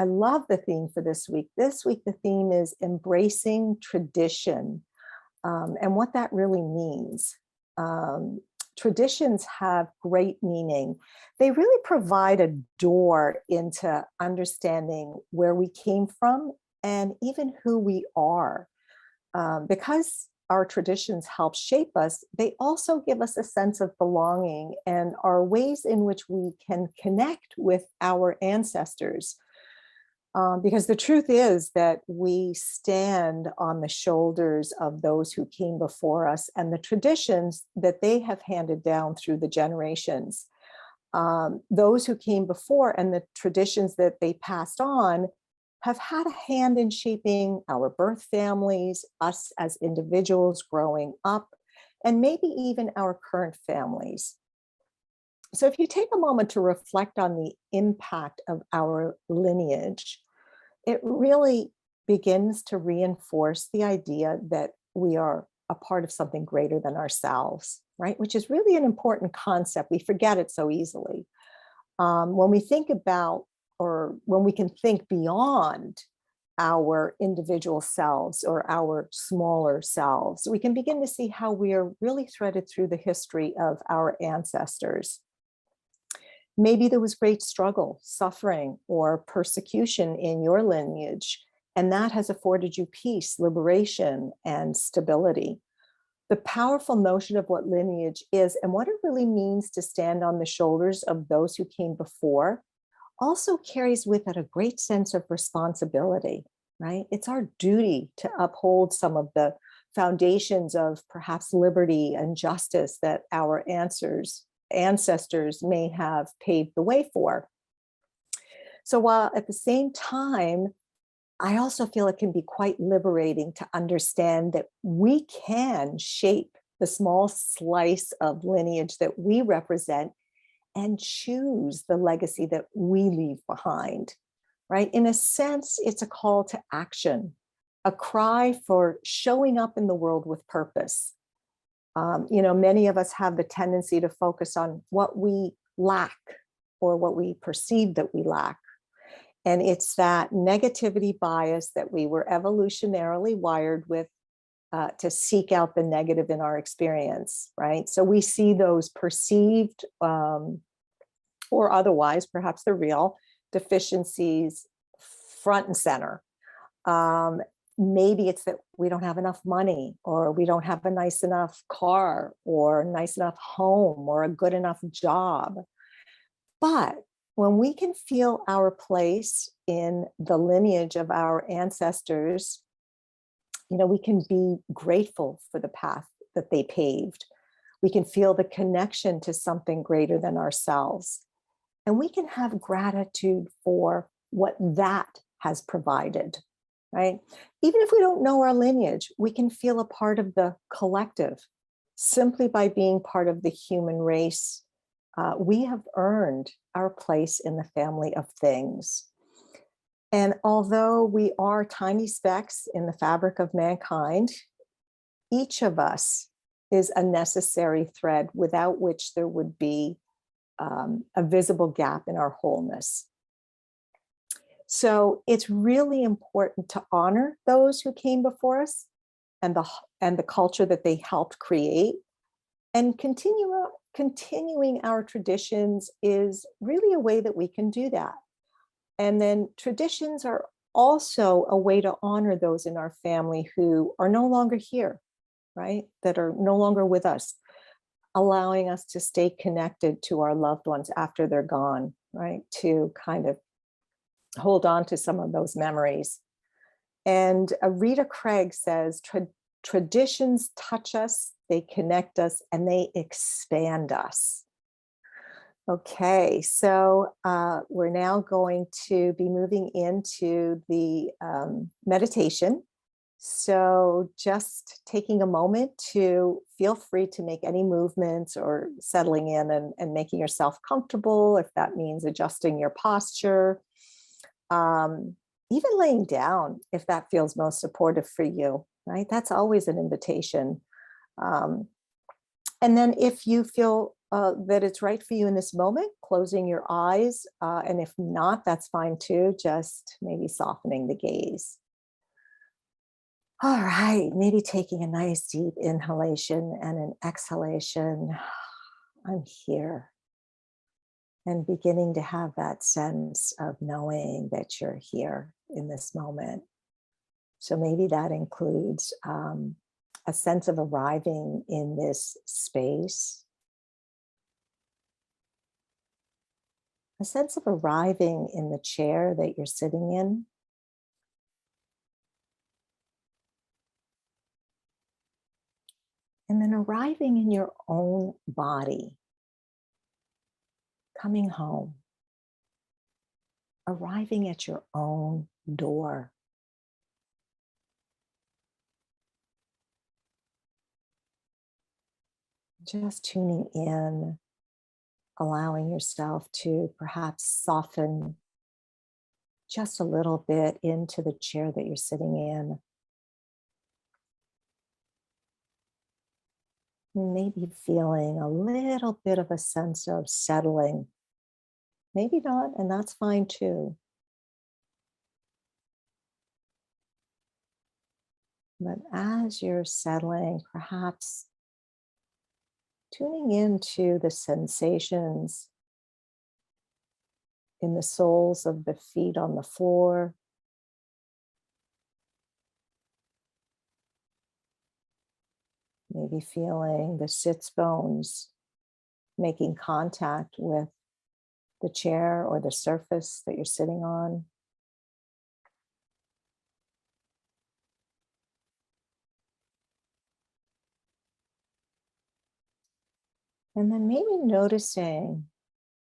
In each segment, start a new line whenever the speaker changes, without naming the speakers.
I love the theme for this week. This week, the theme is embracing tradition, and what that really means. Traditions have great meaning. They really provide a door into understanding where we came from and even who we are. Because our traditions help shape us, they also give us a sense of belonging and are ways in which we can connect with our ancestors. Because the truth is that we stand on the shoulders of those who came before us and the traditions that they have handed down through the generations. Those who came before and the traditions that they passed on have had a hand in shaping our birth families, us as individuals growing up, and maybe even our current families. So if you take a moment to reflect on the impact of our lineage, it really begins to reinforce the idea that we are a part of something greater than ourselves, right? Which is really an important concept. We forget it so easily. When we think about, or when we can think beyond our individual selves or our smaller selves, we can begin to see how we are really threaded through the history of our ancestors. Maybe there was great struggle, suffering, or persecution in your lineage, and that has afforded you peace, liberation, and stability. The powerful notion of what lineage is and what it really means to stand on the shoulders of those who came before also carries with it a great sense of responsibility, right? It's our duty to uphold some of the foundations of perhaps liberty and justice that our ancestors may have paved the way for. So while at the same time, I also feel it can be quite liberating to understand that we can shape the small slice of lineage that we represent and choose the legacy that we leave behind, right? In a sense, it's a call to action, a cry for showing up in the world with purpose. Many of us have the tendency to focus on what we lack or what we perceive that we lack. And it's that negativity bias that we were evolutionarily wired with to seek out the negative in our experience, right? So we see those perceived or otherwise, perhaps they're real, deficiencies front and center. Maybe it's that we don't have enough money, or we don't have a nice enough car, or a nice enough home, or a good enough job. But when we can feel our place in the lineage of our ancestors, we can be grateful for the path that they paved. We can feel the connection to something greater than ourselves. And we can have gratitude for what that has provided, right? Even if we don't know our lineage, we can feel a part of the collective simply by being part of the human race. We have earned our place in the family of things. And although we are tiny specks in the fabric of mankind, each of us is a necessary thread without which there would be a visible gap in our wholeness. So it's really important to honor those who came before us and the culture that they helped create, and continuing our traditions is really a way that we can do that. And then traditions are also a way to honor those in our family who are no longer here, right? That are no longer with us, allowing us to stay connected to our loved ones after they're gone, right? To kind of hold on to some of those memories. And Rita Craig says, traditions touch us, they connect us, and they expand us. Okay, so we're now going to be moving into the meditation. So just taking a moment to feel free to make any movements or settling in and making yourself comfortable, if that means adjusting your posture, even laying down if that feels most supportive for you, right? That's always an invitation. And then if you feel that it's right for you in this moment, closing your eyes. And if not, that's fine too. Just maybe softening the gaze. All right, maybe taking a nice deep inhalation and an exhalation. I'm here. And beginning to have that sense of knowing that you're here in this moment. So maybe that includes a sense of arriving in this space, a sense of arriving in the chair that you're sitting in, and then arriving in your own body, coming home, arriving at your own door. Just tuning in, allowing yourself to perhaps soften just a little bit into the chair that you're sitting in. Maybe feeling a little bit of a sense of settling. Maybe not, and that's fine too. But as you're settling, perhaps tuning into the sensations in the soles of the feet on the floor, maybe feeling the sits bones making contact with the chair or the surface that you're sitting on. And then maybe noticing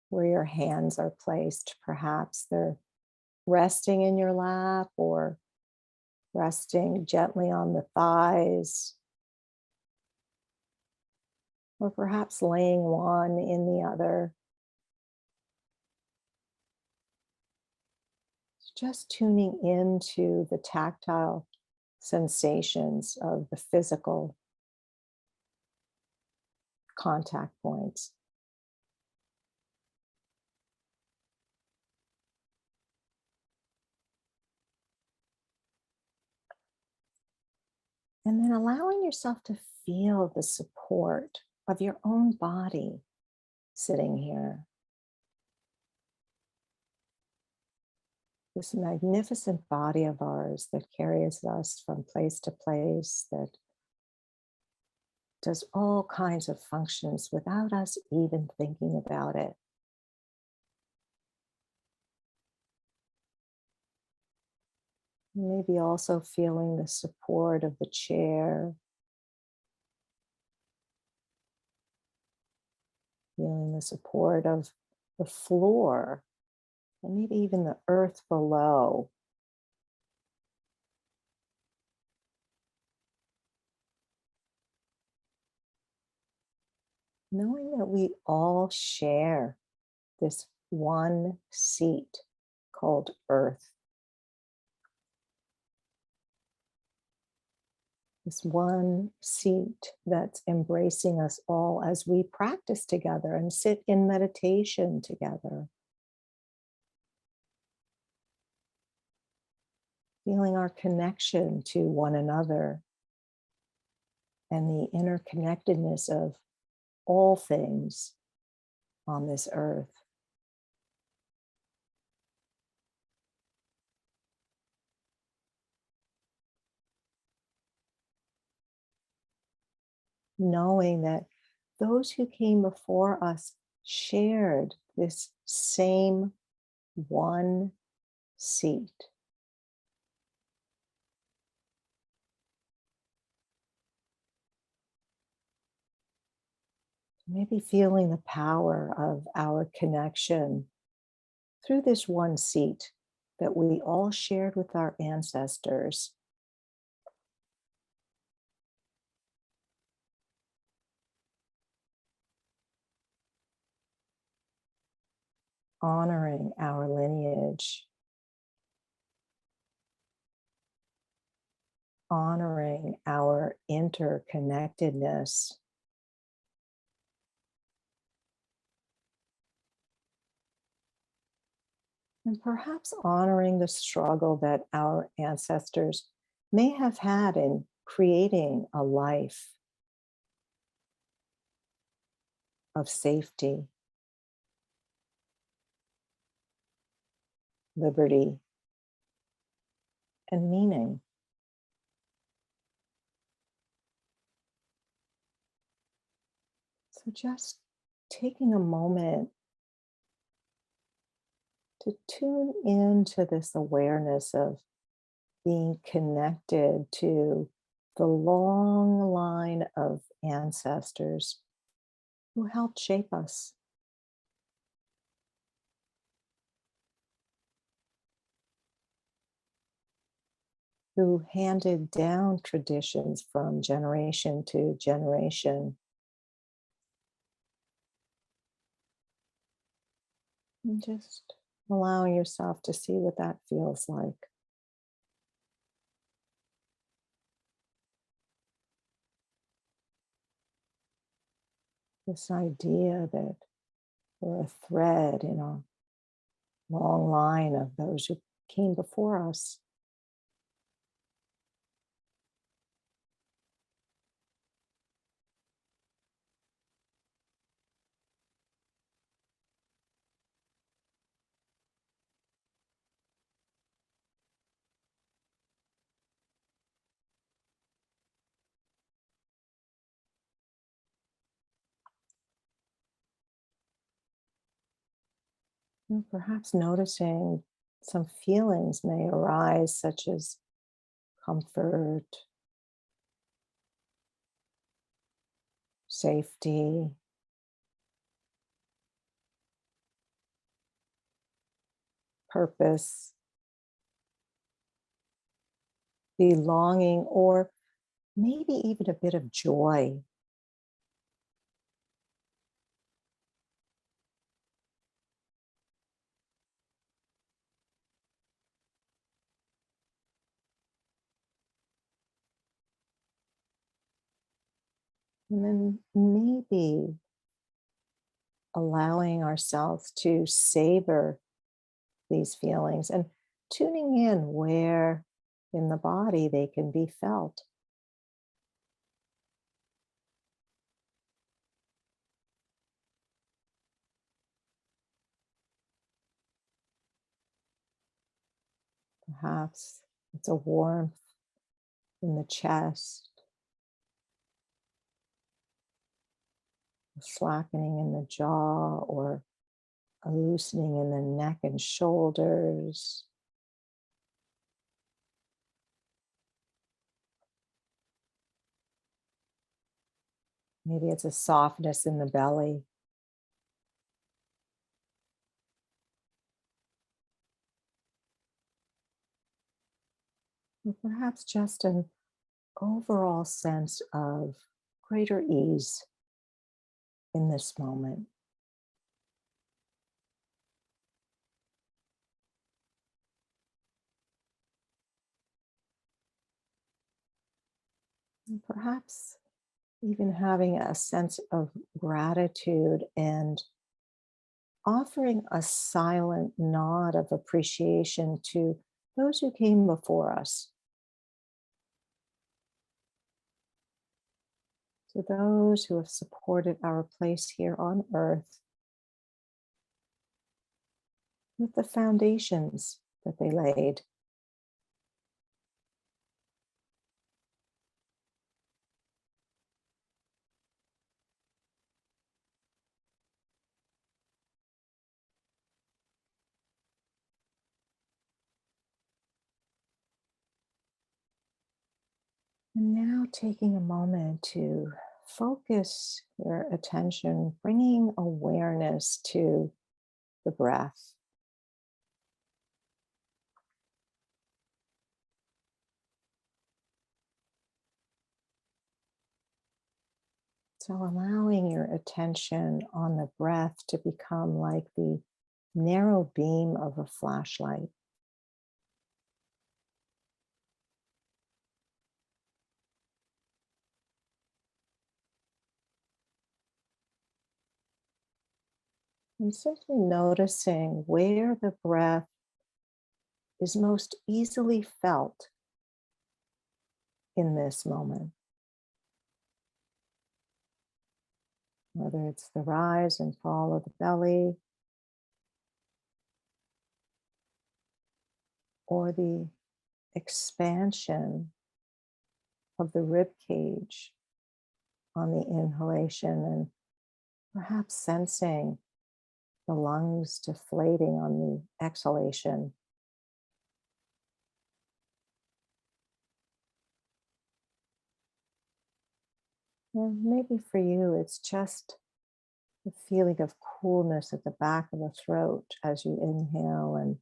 where your hands are placed. Perhaps they're resting in your lap or resting gently on the thighs, or perhaps laying one in the other. Just tuning into the tactile sensations of the physical contact points. And then allowing yourself to feel the support of your own body sitting here. This magnificent body of ours that carries us from place to place, that does all kinds of functions without us even thinking about it. Maybe also feeling the support of the chair, feeling the support of the floor, and maybe even the earth below. Knowing that we all share this one seat called Earth, this one seat that's embracing us all as we practice together and sit in meditation together. Feeling our connection to one another and the interconnectedness of all things on this earth. Knowing that those who came before us shared this same one seat. Maybe feeling the power of our connection through this one seat that we all shared with our ancestors. Honoring our lineage, honoring our interconnectedness, And perhaps honoring the struggle that our ancestors may have had in creating a life of safety, liberty, and meaning. So just taking a moment to tune into this awareness of being connected to the long line of ancestors who helped shape us, who handed down traditions from generation to generation. And just allowing yourself to see what that feels like. This idea that we're a thread in a long line of those who came before us. And perhaps noticing some feelings may arise, such as comfort, safety, purpose, belonging, or maybe even a bit of joy. And then maybe allowing ourselves to savor these feelings and tuning in where in the body they can be felt. Perhaps it's a warmth in the chest, a slackening in the jaw, or a loosening in the neck and shoulders. Maybe it's a softness in the belly. Or perhaps just an overall sense of greater ease in this moment. And perhaps even having a sense of gratitude and offering a silent nod of appreciation to those who came before us, to those who have supported our place here on earth with the foundations that they laid. And now taking a moment to focus your attention, bringing awareness to the breath. So allowing your attention on the breath to become like the narrow beam of a flashlight. And simply noticing where the breath is most easily felt in this moment. Whether it's the rise and fall of the belly or the expansion of the rib cage on the inhalation, and perhaps sensing the lungs deflating on the exhalation. And maybe for you, it's just the feeling of coolness at the back of the throat as you inhale, and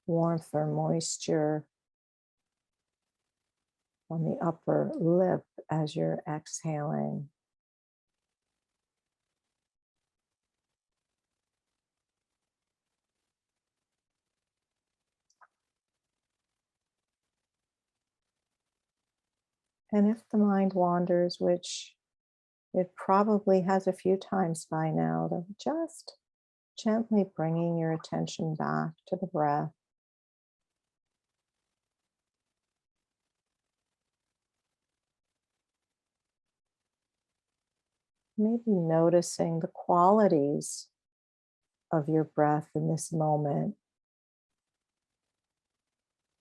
warmth or moisture on the upper lip as you're exhaling. And if the mind wanders, which it probably has a few times by now, then just gently bringing your attention back to the breath. Maybe noticing the qualities of your breath in this moment,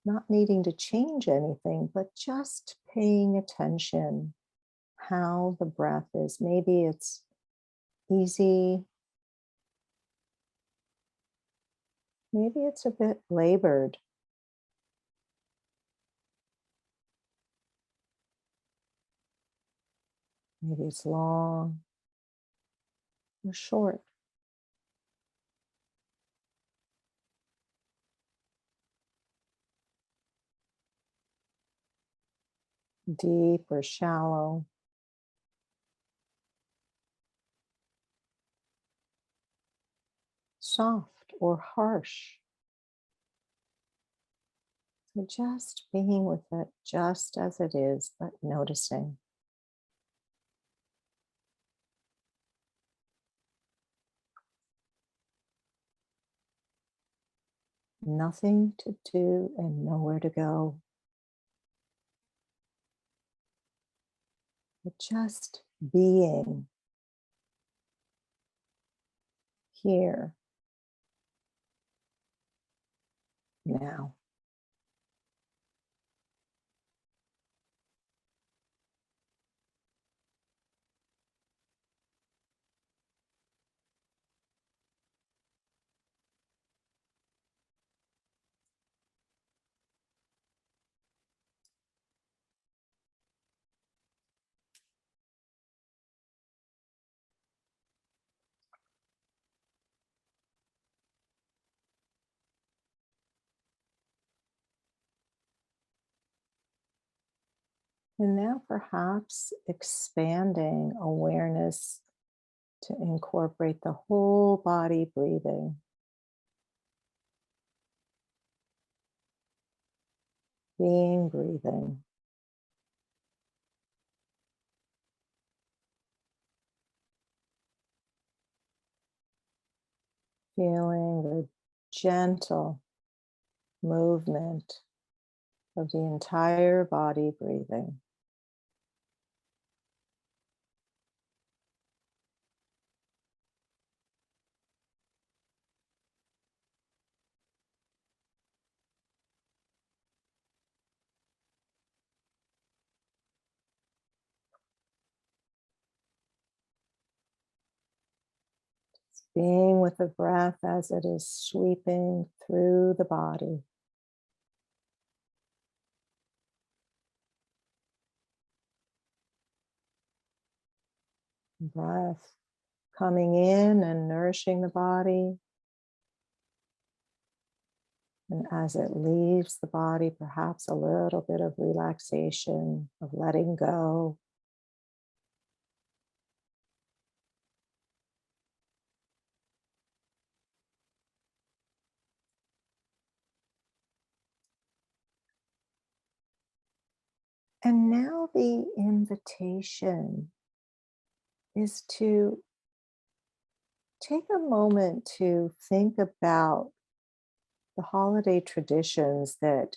not needing to change anything, but just paying attention how the breath is. Maybe it's easy, maybe it's a bit labored. Maybe it's long or short. Deep or shallow. Soft or harsh. So just being with it just as it is, but noticing. Nothing to do and nowhere to go, but just being here now. And now perhaps expanding awareness to incorporate the whole body breathing. Being breathing. Feeling the gentle movement of the entire body breathing. Being with the breath as it is sweeping through the body. Breath coming in and nourishing the body. And as it leaves the body, perhaps a little bit of relaxation, of letting go. And now the invitation is to take a moment to think about the holiday traditions that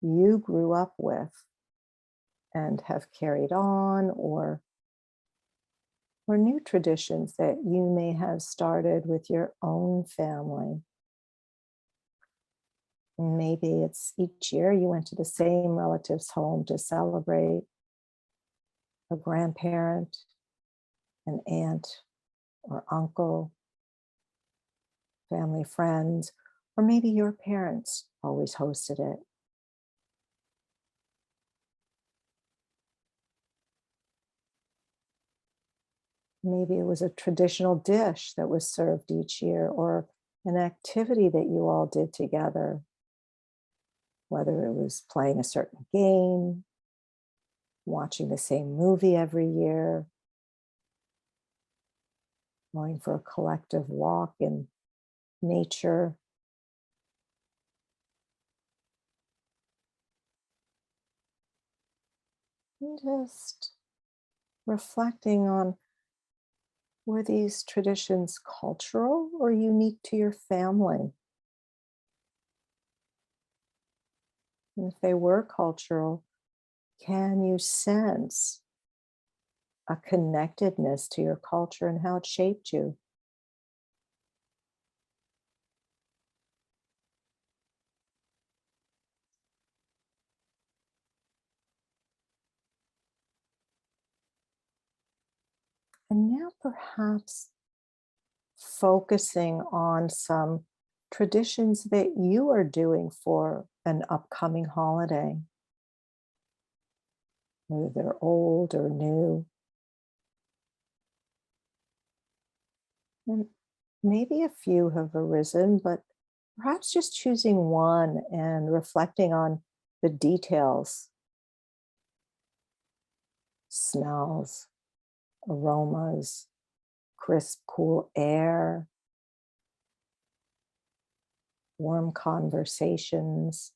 you grew up with and have carried on, or new traditions that you may have started with your own family. Maybe it's each year you went to the same relative's home to celebrate a grandparent, an aunt or uncle, family friends, or maybe your parents always hosted it. Maybe it was a traditional dish that was served each year, or an activity that you all did together, whether it was playing a certain game, watching the same movie every year, going for a collective walk in nature. And just reflecting on, were these traditions cultural or unique to your family? And if they were cultural, can you sense a connectedness to your culture and how it shaped you? And now perhaps focusing on some traditions that you are doing for an upcoming holiday, whether they're old or new. And maybe a few have arisen, but perhaps just choosing one and reflecting on the details, smells, aromas, crisp, cool air, warm conversations,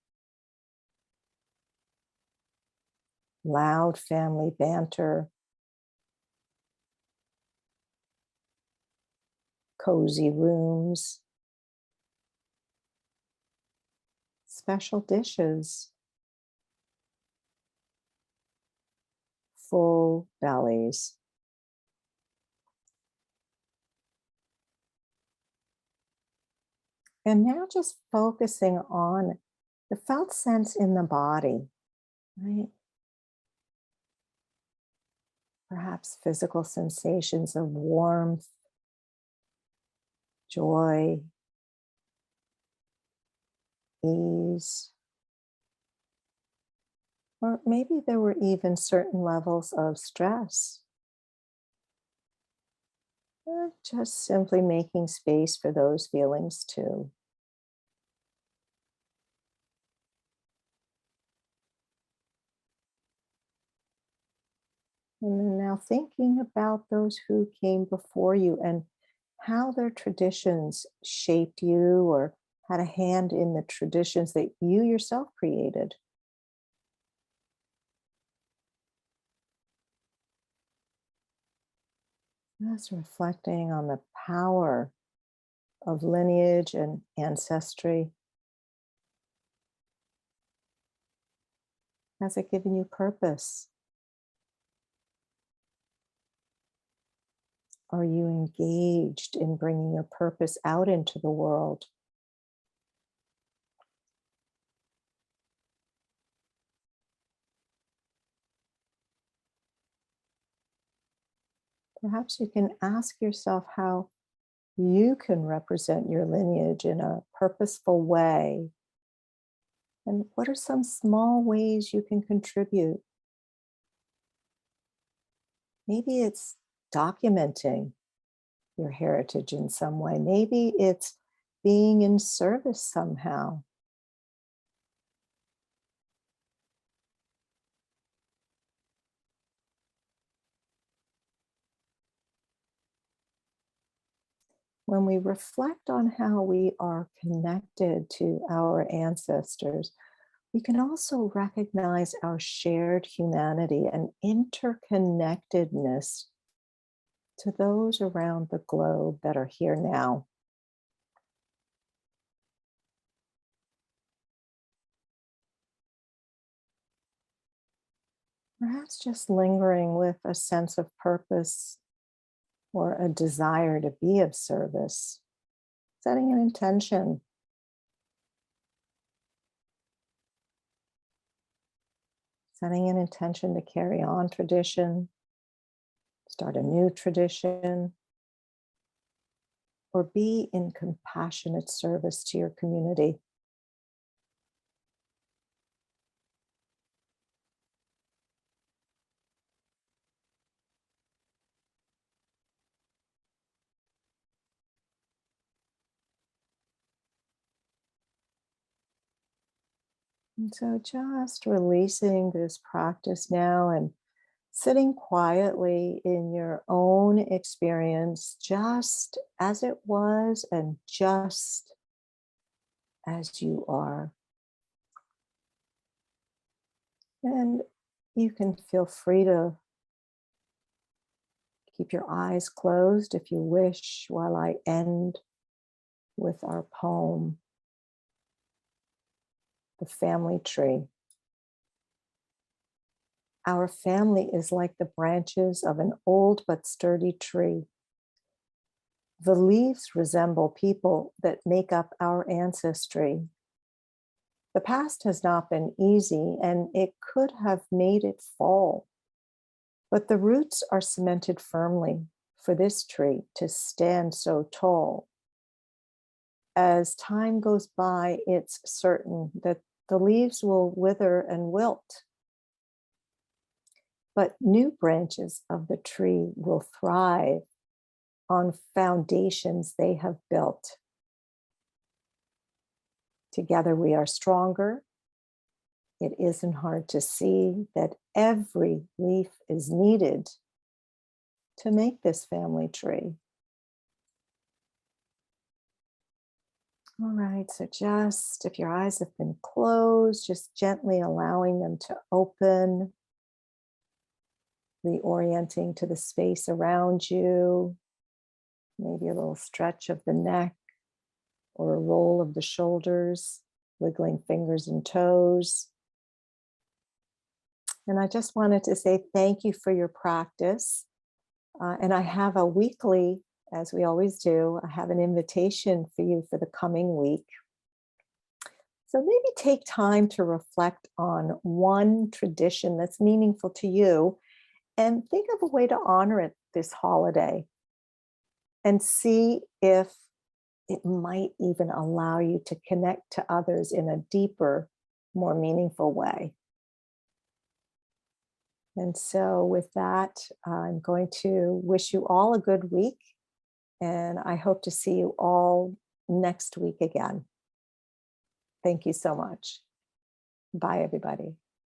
loud family banter, cozy rooms, special dishes, full bellies. And now just focusing on the felt sense in the body, right? Perhaps physical sensations of warmth, joy, ease. Or maybe there were even certain levels of stress. Or just simply making space for those feelings too. And then now thinking about those who came before you and how their traditions shaped you or had a hand in the traditions that you yourself created. Just reflecting on the power of lineage and ancestry. Has it given you purpose? Are you engaged in bringing your purpose out into the world? Perhaps you can ask yourself how you can represent your lineage in a purposeful way. And what are some small ways you can contribute? Maybe it's documenting your heritage in some way. Maybe it's being in service somehow. When we reflect on how we are connected to our ancestors, we can also recognize our shared humanity and interconnectedness to those around the globe that are here now. Perhaps just lingering with a sense of purpose or a desire to be of service, setting an intention, setting an intention to carry on tradition, start a new tradition, or be in compassionate service to your community. And so just releasing this practice now and sitting quietly in your own experience, just as it was and just as you are. And you can feel free to keep your eyes closed if you wish while I end with our poem, The Family Tree. Our family is like the branches of an old but sturdy tree. The leaves resemble people that make up our ancestry. The past has not been easy, and it could have made it fall. But the roots are cemented firmly for this tree to stand so tall. As time goes by, it's certain that the leaves will wither and wilt. But new branches of the tree will thrive on foundations they have built. Together we are stronger. It isn't hard to see that every leaf is needed to make this family tree. All right, so just if your eyes have been closed, just gently allowing them to open, reorienting to the space around you, maybe a little stretch of the neck or a roll of the shoulders, wiggling fingers and toes. And I just wanted to say thank you for your practice. And I have a weekly, as we always do, I have an invitation for you for the coming week. So maybe take time to reflect on one tradition that's meaningful to you and think of a way to honor it this holiday and see if it might even allow you to connect to others in a deeper, more meaningful way. And so with that, I'm going to wish you all a good week, and I hope to see you all next week again. Thank you so much. Bye, everybody.